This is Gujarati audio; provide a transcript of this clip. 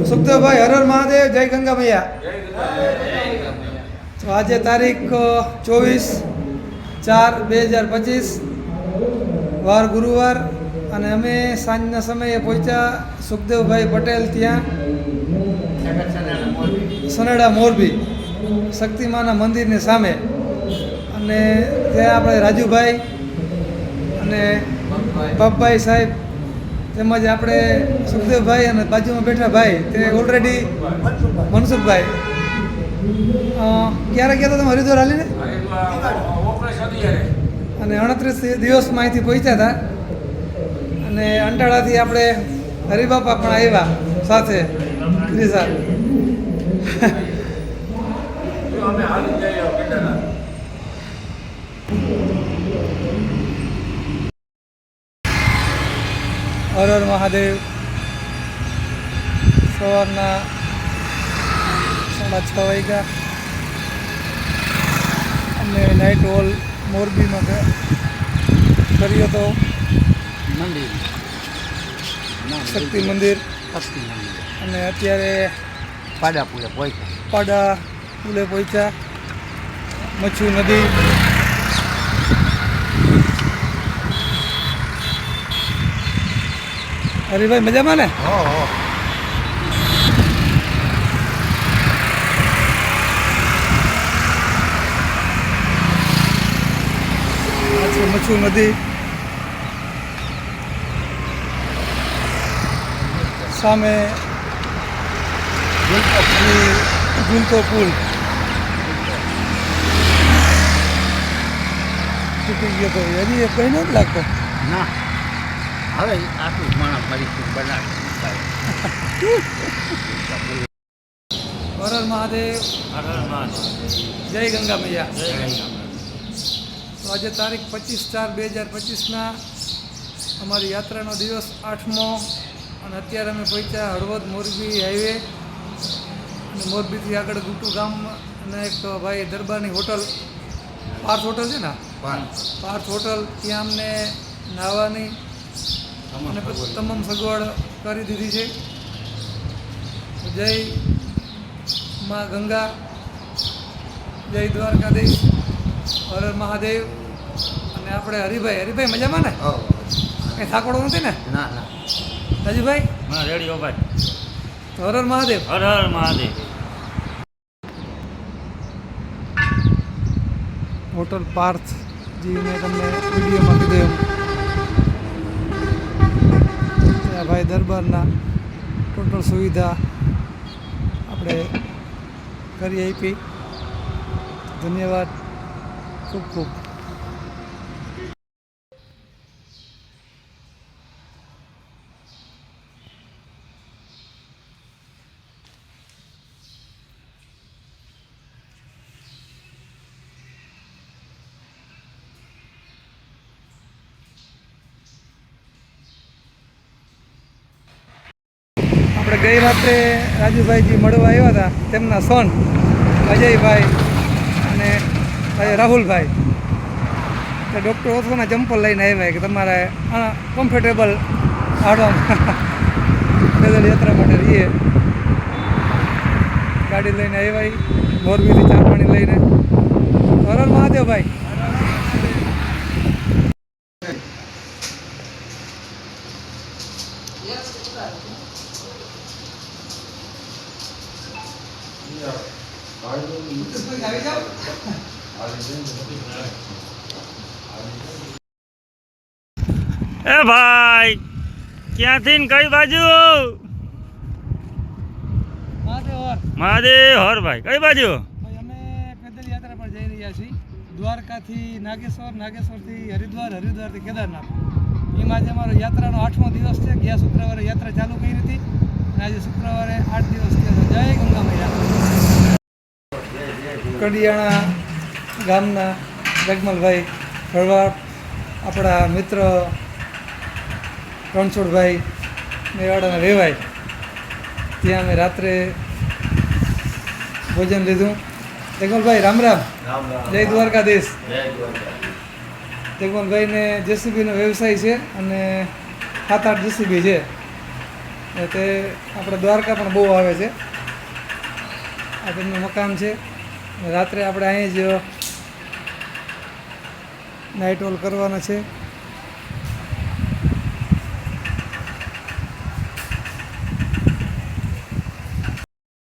સુખદેવભાઈ, હર હર મહાદેવ, જય ગંગા મૈયા. તો આજે તારીખ 24/4/2025 વાર ગુરુવાર, અને અમે સાંજના સમયે પહોંચ્યા સુખદેવભાઈ પટેલ ત્યાં સનેડા મોરબી શક્તિમાના મંદિરની સામે. અને ત્યાં આપણે રાજુભાઈ અને પપ્પાભાઈ સાહેબ તેમજ આપણે સુખદેવભાઈ અને બાજુમાં બેઠા ભાઈ તે ઓલરેડી મનસુખભાઈ ક્યારે ગયા હતા તમે હરિદ્વાર હાલીને? અને 29 દિવસમાં અહીંથી પહોંચ્યા હતા. અને અંટાળાથી આપણે હરિબાપા પણ આવ્યા સાથે ત્રીસા. હર હર મહાદેવ. સવારના 6:30 વાગ્યા. અમે નાઇટ હોલ મોરબીમાં કર્યો હતો. મંદિર શક્તિ મંદિર. અને અત્યારે પાડા પુલે પહોંચ્યા. મચ્છુ નદી. હરિભાઈ મજામાં ને? મચ્છુ નદી. સામે ઝૂલતો પુલ તૂટી ગયો તો હજી એ કંઈ નથી લાગતો. ના, હવે આટલું માણસ મારી બનાવી. હર હર મહાદેવ, જય ગંગા મૈયા. તો આજે તારીખ 25/4/2025ના અમારી યાત્રાનો દિવસ 8મો. અને અત્યારે અમે પહોંચ્યા હળવદ મોરબી હાઈવે. અને મોરબીથી આગળ ગુટુ ગામ અને એક ભાઈ દરબારની હોટલ, પાર્થ હોટલ છે ને, પાર્થ હોટલ, ત્યાં અમને નાહવાની અને તમામ સગવડ કરી દીધી છે. જય મા ગંગા, જય દ્વારકાધીશ, હર હર મહાદેવ. અને આપણે હરિભાઈ મજામાં ને? કંઈ થાકોડો નથી ને? ના ના. રાજુભાઈ? હા, રેડી હો ભાઈ. હર હર મહાદેવ. હર હર મહાદેવ. હોટલ પાર્થ જી મેં તમને વિડીયોમાં કીધું એમ ત્યાં ભાઈ દરબારના ટોટલ સુવિધા આપણે કરી આપી. ધન્યવાદ ખૂબ ખૂબ. આપણે ગઈ રાત્રે રાજુભાઈજી મળવા આવ્યા હતા, તેમના સન અજયભાઈ અને રાહુલભાઈ. તો ડૉક્ટર ઓથોના ચંપલ લઈને આવ્યા કે તમારે કમ્ફર્ટેબલ હાડવામાં પેદલ યાત્રા માટે રહીએ. ગાડી લઈને આવ્યા મોરબીથી ચા પાણી લઈને. હર હર મહાદેવ ભાઈ. એ ભાઈ, ક્યાંથી ને કઈ બાજુ? મહાદેવ હર ભાઈ, કઈ બાજુ? અમે પેદલ યાત્રા પર જઈ રહ્યા છીએ. દ્વારકાથી નાગેશ્વર, નાગેશ્વરથી હરિદ્વાર, હરિદ્વારથી કેદારનાથ. એમાં જ અમારો યાત્રાનો 8મો દિવસ છે. ગયા શુક્રવારે યાત્રા ચાલુ કરી હતી અને આજે શુક્રવારે 8 દિવસ થયા. જય ગંગા મૈયા. કડિયાણા ગામના જગમલભાઈ ભરવાડ, આપણા મિત્ર રણછોડભાઈ મેવાડાના વેવાય, ત્યાં અમે રાત્રે ભોજન લીધું. જગમલભાઈ રામ રામ. જય દ્વારકાધીશ. જગમલભાઈને જેસીબીનો વ્યવસાય છે અને 7-8 જેસીબી છે. તે આપણે દ્વારકા પણ બહુ આવે છે. આ તેમનું મકાન છે. રાત્રે આપણે અહીં જ નાઇટ હોલ કરવાના છે.